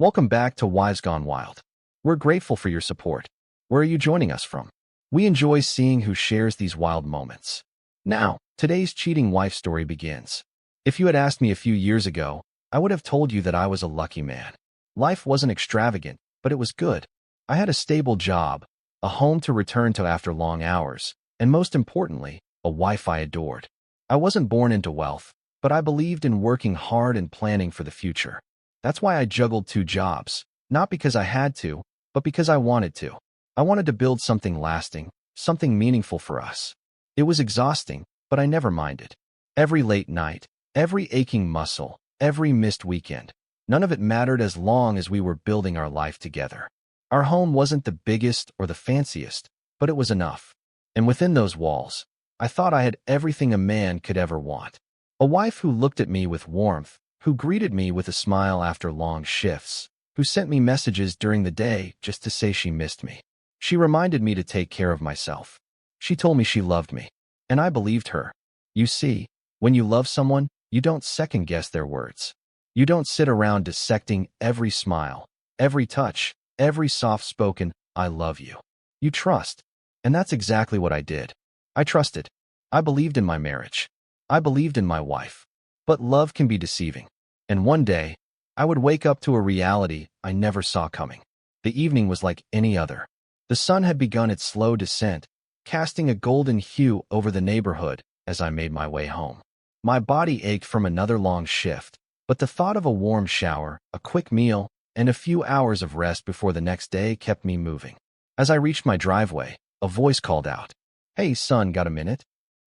Welcome back to Wives Gone Wild. We're grateful for your support. Where are you joining us from? We enjoy seeing who shares these wild moments. Now, today's cheating wife story begins. If you had asked me a few years ago, I would have told you that I was a lucky man. Life wasn't extravagant, but it was good. I had a stable job, a home to return to after long hours, and most importantly, a wife I adored. I wasn't born into wealth, but I believed in working hard and planning for the future. That's why I juggled 2 jobs, not because I had to, but because I wanted to. I wanted to build something lasting, something meaningful for us. It was exhausting, but I never minded. Every late night, every aching muscle, every missed weekend, none of it mattered as long as we were building our life together. Our home wasn't the biggest or the fanciest, but it was enough. And within those walls, I thought I had everything a man could ever want. A wife who looked at me with warmth, who greeted me with a smile after long shifts, who sent me messages during the day just to say she missed me. She reminded me to take care of myself. She told me she loved me, and I believed her. You see, when you love someone, you don't second-guess their words. You don't sit around dissecting every smile, every touch, every soft-spoken, "I love you." You trust, and that's exactly what I did. I trusted. I believed in my marriage. I believed in my wife. But love can be deceiving. And one day, I would wake up to a reality I never saw coming. The evening was like any other. The sun had begun its slow descent, casting a golden hue over the neighborhood as I made my way home. My body ached from another long shift, but the thought of a warm shower, a quick meal, and a few hours of rest before the next day kept me moving. As I reached my driveway, a voice called out, "Hey, son, got a minute?"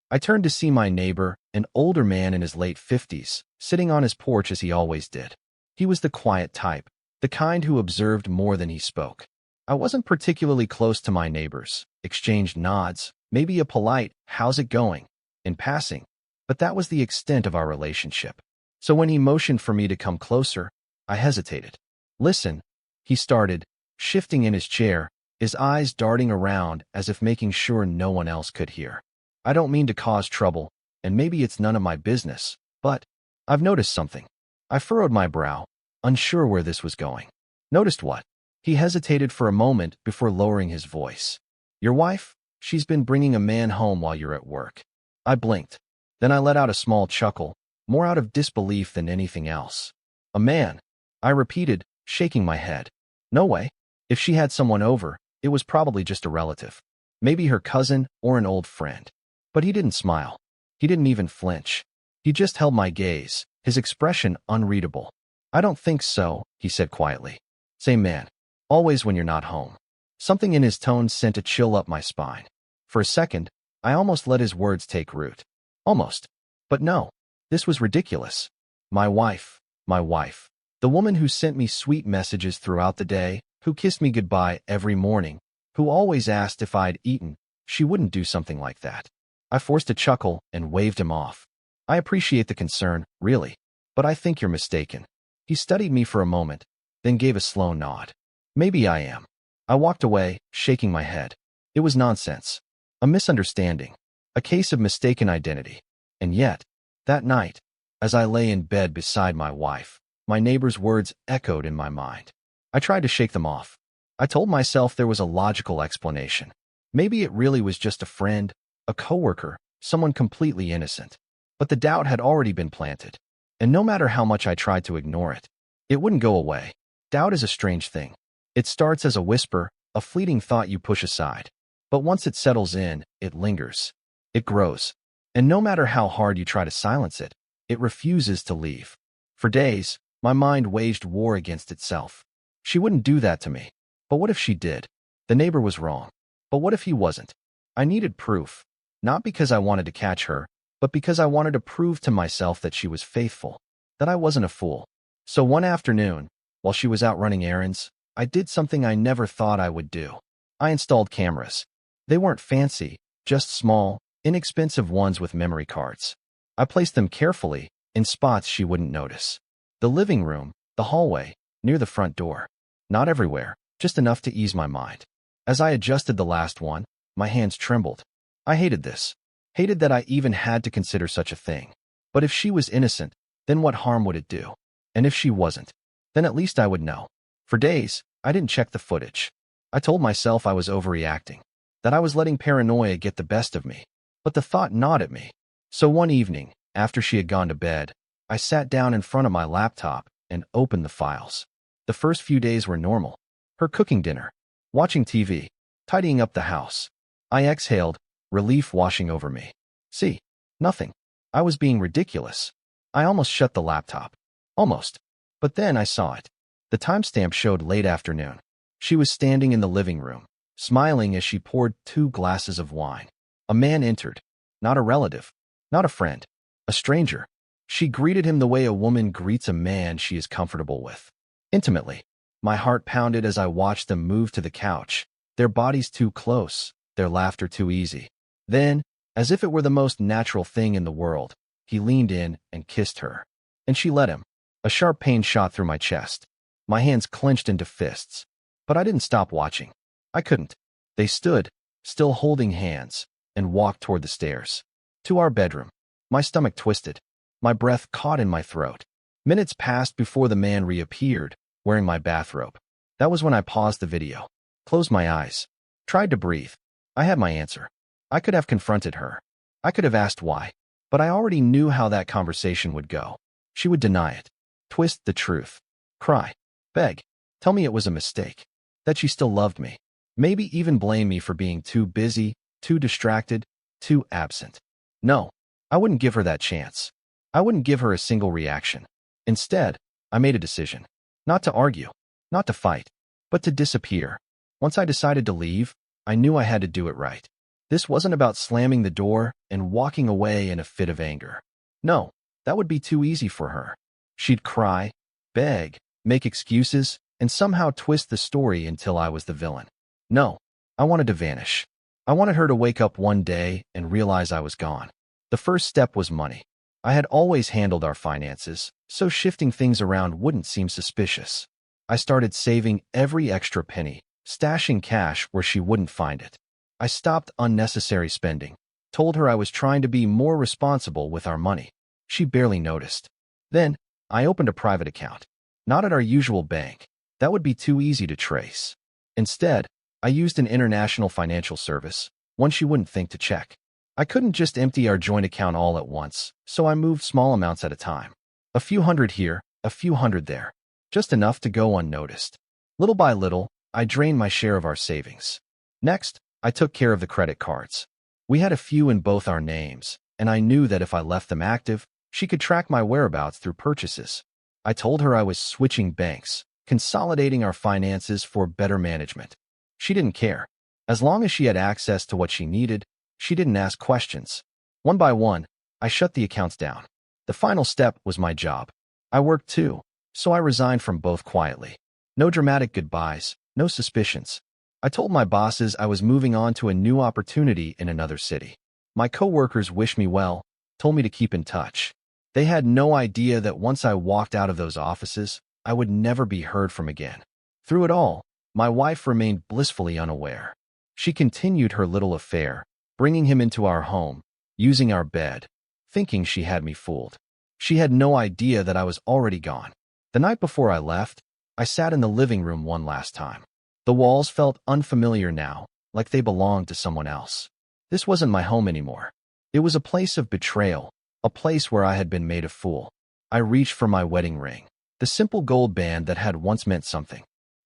I turned to see my neighbor, an older man in his late 50s, sitting on his porch as he always did. He was the quiet type, the kind who observed more than he spoke. I wasn't particularly close to my neighbors, exchanged nods, maybe a polite, "How's it going?" in passing, but that was the extent of our relationship. So when he motioned for me to come closer, I hesitated. "Listen," he started, shifting in his chair, his eyes darting around as if making sure no one else could hear. "I don't mean to cause trouble, and maybe it's none of my business, but I've noticed something." I furrowed my brow, unsure where this was going. "Noticed what?" He hesitated for a moment before lowering his voice. "Your wife? She's been bringing a man home while you're at work." I blinked. Then I let out a small chuckle, more out of disbelief than anything else. "A man?" I repeated, shaking my head. "No way. If she had someone over, it was probably just a relative. Maybe her cousin or an old friend." But he didn't smile. He didn't even flinch. He just held my gaze, his expression unreadable. "I don't think so," he said quietly. "Same man. Always when you're not home." Something in his tone sent a chill up my spine. For a second, I almost let his words take root. Almost. But no, this was ridiculous. My wife. The woman who sent me sweet messages throughout the day, who kissed me goodbye every morning, who always asked if I'd eaten, she wouldn't do something like that. I forced a chuckle and waved him off. "I appreciate the concern, really, but I think you're mistaken." He studied me for a moment, then gave a slow nod. "Maybe I am." I walked away, shaking my head. It was nonsense. A misunderstanding. A case of mistaken identity. And yet, that night, as I lay in bed beside my wife, my neighbor's words echoed in my mind. I tried to shake them off. I told myself there was a logical explanation. Maybe it really was just a friend, a coworker, someone completely innocent. But the doubt had already been planted. And no matter how much I tried to ignore it, it wouldn't go away. Doubt is a strange thing. It starts as a whisper, a fleeting thought you push aside. But once it settles in, it lingers. It grows. And no matter how hard you try to silence it, it refuses to leave. For days, my mind waged war against itself. She wouldn't do that to me. But what if she did? The neighbor was wrong. But what if he wasn't? I needed proof. Not because I wanted to catch her, but because I wanted to prove to myself that she was faithful, that I wasn't a fool. So one afternoon, while she was out running errands, I did something I never thought I would do. I installed cameras. They weren't fancy, just small, inexpensive ones with memory cards. I placed them carefully, in spots she wouldn't notice. The living room, the hallway, near the front door. Not everywhere, just enough to ease my mind. As I adjusted the last one, my hands trembled. I hated this. Hated that I even had to consider such a thing. But if she was innocent, then what harm would it do? And if she wasn't, then at least I would know. For days, I didn't check the footage. I told myself I was overreacting, that I was letting paranoia get the best of me. But the thought gnawed at me. So one evening, after she had gone to bed, I sat down in front of my laptop and opened the files. The first few days were normal. Her cooking dinner, watching TV, tidying up the house. I exhaled, relief washing over me. See, nothing. I was being ridiculous. I almost shut the laptop. Almost. But then I saw it. The timestamp showed late afternoon. She was standing in the living room, smiling as she poured 2 glasses of wine. A man entered. Not a relative. Not a friend. A stranger. She greeted him the way a woman greets a man she is comfortable with. Intimately. My heart pounded as I watched them move to the couch, their bodies too close, their laughter too easy. Then, as if it were the most natural thing in the world, he leaned in and kissed her. And she let him. A sharp pain shot through my chest. My hands clenched into fists. But I didn't stop watching. I couldn't. They stood, still holding hands, and walked toward the stairs. To our bedroom. My stomach twisted. My breath caught in my throat. Minutes passed before the man reappeared, wearing my bathrobe. That was when I paused the video, closed my eyes, tried to breathe. I had my answer. I could have confronted her. I could have asked why. But I already knew how that conversation would go. She would deny it, twist the truth, cry, beg, tell me it was a mistake, that she still loved me, maybe even blame me for being too busy, too distracted, too absent. No, I wouldn't give her that chance. I wouldn't give her a single reaction. Instead, I made a decision. Not to argue, not to fight, but to disappear. Once I decided to leave, I knew I had to do it right. This wasn't about slamming the door and walking away in a fit of anger. No, that would be too easy for her. She'd cry, beg, make excuses, and somehow twist the story until I was the villain. No, I wanted to vanish. I wanted her to wake up one day and realize I was gone. The first step was money. I had always handled our finances, so shifting things around wouldn't seem suspicious. I started saving every extra penny, stashing cash where she wouldn't find it. I stopped unnecessary spending, told her I was trying to be more responsible with our money. She barely noticed. Then, I opened a private account. Not at our usual bank. That would be too easy to trace. Instead, I used an international financial service, one she wouldn't think to check. I couldn't just empty our joint account all at once, so I moved small amounts at a time. A few hundred here, a few hundred there. Just enough to go unnoticed. Little by little, I drained my share of our savings. Next, I took care of the credit cards. We had a few in both our names, and I knew that if I left them active, she could track my whereabouts through purchases. I told her I was switching banks, consolidating our finances for better management. She didn't care. As long as she had access to what she needed, she didn't ask questions. One by one, I shut the accounts down. The final step was my job. I worked too, so I resigned from both quietly. No dramatic goodbyes, no suspicions. I told my bosses I was moving on to a new opportunity in another city. My coworkers wished me well, told me to keep in touch. They had no idea that once I walked out of those offices, I would never be heard from again. Through it all, my wife remained blissfully unaware. She continued her little affair, bringing him into our home, using our bed, thinking she had me fooled. She had no idea that I was already gone. The night before I left, I sat in the living room one last time. The walls felt unfamiliar now, like they belonged to someone else. This wasn't my home anymore. It was a place of betrayal, a place where I had been made a fool. I reached for my wedding ring, the simple gold band that had once meant something.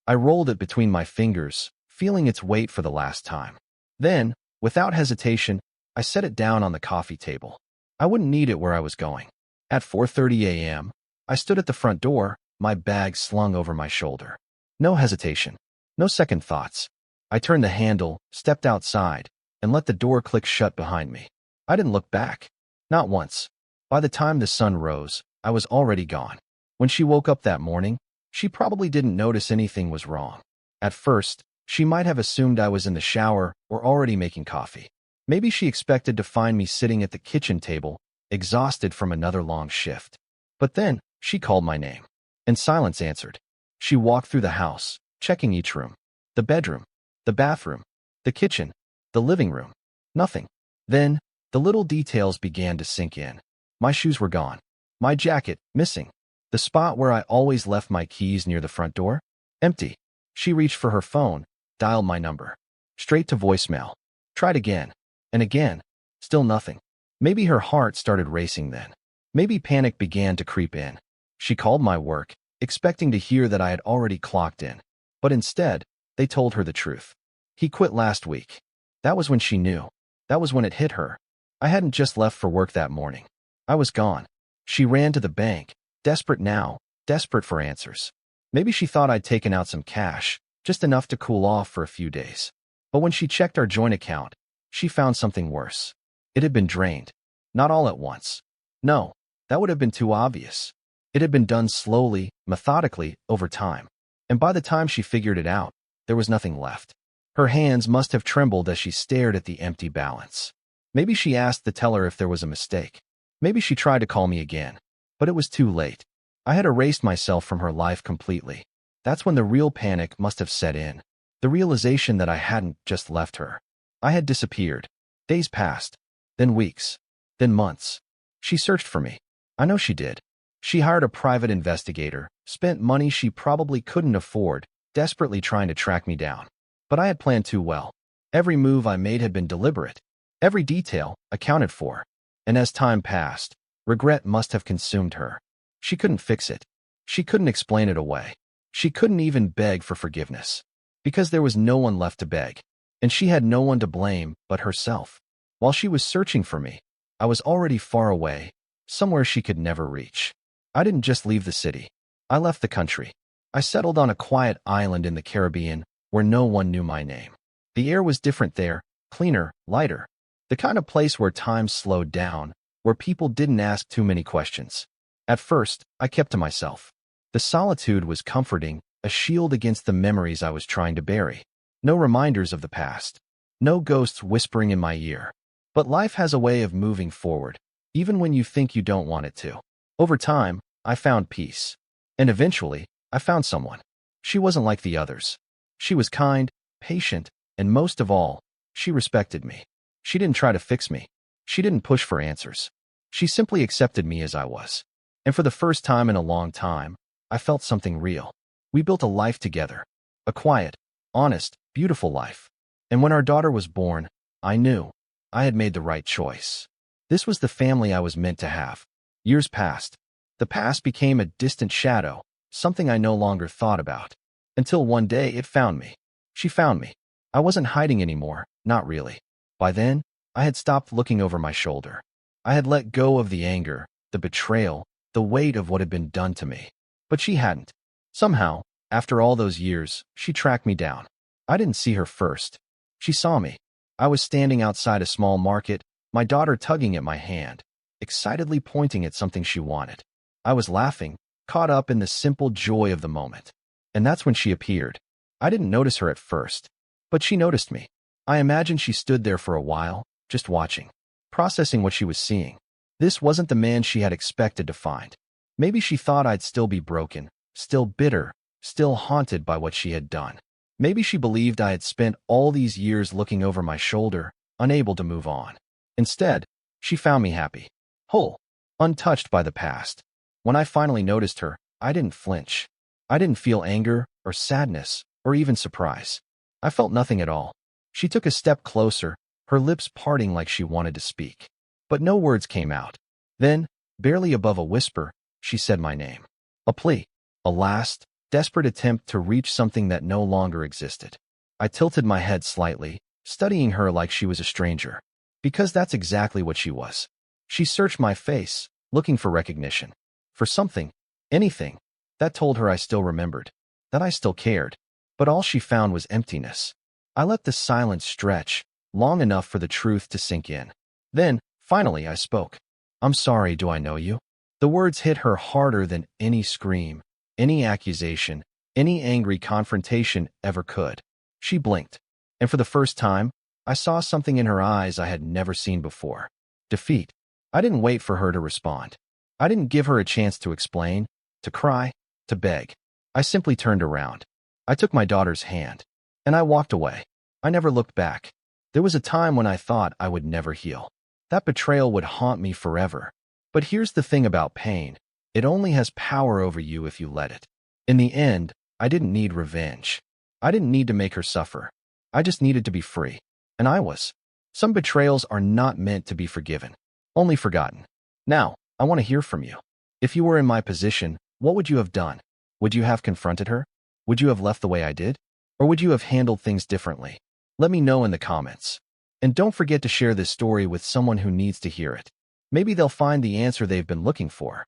I rolled it between my fingers, feeling its weight for the last time. Then, without hesitation, I set it down on the coffee table. I wouldn't need it where I was going. At 4:30 a.m., I stood at the front door, my bag slung over my shoulder. No hesitation, no second thoughts. I turned the handle, stepped outside, and let the door click shut behind me. I didn't look back. Not once. By the time the sun rose, I was already gone. When she woke up that morning, she probably didn't notice anything was wrong. At first, she might have assumed I was in the shower or already making coffee. Maybe she expected to find me sitting at the kitchen table, exhausted from another long shift. But then, she called my name. And silence answered. She walked through the house, checking each room. The bedroom, the bathroom, the kitchen, the living room. Nothing. Then, the little details began to sink in. My shoes were gone. My jacket, missing. The spot where I always left my keys near the front door. Empty. She reached for her phone, dialed my number. Straight to voicemail. Tried again. And again. Still nothing. Maybe her heart started racing then. Maybe panic began to creep in. She called my work, expecting to hear that I had already clocked in. But instead, they told her the truth. He quit last week. That was when she knew. That was when it hit her. I hadn't just left for work that morning. I was gone. She ran to the bank, desperate now, desperate for answers. Maybe she thought I'd taken out some cash, just enough to cool off for a few days. But when she checked our joint account, she found something worse. It had been drained. Not all at once. No, that would have been too obvious. It had been done slowly, methodically, over time. And by the time she figured it out, there was nothing left. Her hands must have trembled as she stared at the empty balance. Maybe she asked the teller if there was a mistake. Maybe she tried to call me again. But it was too late. I had erased myself from her life completely. That's when the real panic must have set in. The realization that I hadn't just left her. I had disappeared. Days passed. Then weeks. Then months. She searched for me. I know she did. She hired a private investigator, spent money she probably couldn't afford, desperately trying to track me down. But I had planned too well. Every move I made had been deliberate. Every detail accounted for. And as time passed, regret must have consumed her. She couldn't fix it. She couldn't explain it away. She couldn't even beg for forgiveness. Because there was no one left to beg. And she had no one to blame but herself. While she was searching for me, I was already far away, somewhere she could never reach. I didn't just leave the city. I left the country. I settled on a quiet island in the Caribbean where no one knew my name. The air was different there, cleaner, lighter. The kind of place where time slowed down, where people didn't ask too many questions. At first, I kept to myself. The solitude was comforting, a shield against the memories I was trying to bury. No reminders of the past. No ghosts whispering in my ear. But life has a way of moving forward, even when you think you don't want it to. Over time, I found peace. And eventually, I found someone. She wasn't like the others. She was kind, patient, and most of all, she respected me. She didn't try to fix me. She didn't push for answers. She simply accepted me as I was. And for the first time in a long time, I felt something real. We built a life together. A quiet, honest, beautiful life. And when our daughter was born, I knew I had made the right choice. This was the family I was meant to have. Years passed. The past became a distant shadow, something I no longer thought about. Until one day it found me. She found me. I wasn't hiding anymore, not really. By then, I had stopped looking over my shoulder. I had let go of the anger, the betrayal, the weight of what had been done to me. But she hadn't. Somehow, after all those years, she tracked me down. I didn't see her first. She saw me. I was standing outside a small market, my daughter tugging at my hand, excitedly pointing at something she wanted. I was laughing, caught up in the simple joy of the moment. And that's when she appeared. I didn't notice her at first, but she noticed me. I imagine she stood there for a while, just watching, processing what she was seeing. This wasn't the man she had expected to find. Maybe she thought I'd still be broken, still bitter, still haunted by what she had done. Maybe she believed I had spent all these years looking over my shoulder, unable to move on. Instead, she found me happy, whole, untouched by the past. When I finally noticed her, I didn't flinch. I didn't feel anger or sadness or even surprise. I felt nothing at all. She took a step closer, her lips parting like she wanted to speak. But no words came out. Then, barely above a whisper, she said my name. A plea. A last, desperate attempt to reach something that no longer existed. I tilted my head slightly, studying her like she was a stranger. Because that's exactly what she was. She searched my face, looking for recognition. For something, anything, that told her I still remembered, that I still cared. But all she found was emptiness. I let the silence stretch, long enough for the truth to sink in. Then, finally, I spoke. I'm sorry, do I know you? The words hit her harder than any scream, any accusation, any angry confrontation ever could. She blinked, and for the first time, I saw something in her eyes I had never seen before. Defeat. I didn't wait for her to respond. I didn't give her a chance to explain, to cry, to beg. I simply turned around. I took my daughter's hand, and I walked away. I never looked back. There was a time when I thought I would never heal. That betrayal would haunt me forever. But here's the thing about pain. It only has power over you if you let it. In the end, I didn't need revenge. I didn't need to make her suffer. I just needed to be free. And I was. Some betrayals are not meant to be forgiven, only forgotten. Now, I want to hear from you. If you were in my position, what would you have done? Would you have confronted her? Would you have left the way I did? Or would you have handled things differently? Let me know in the comments. And don't forget to share this story with someone who needs to hear it. Maybe they'll find the answer they've been looking for.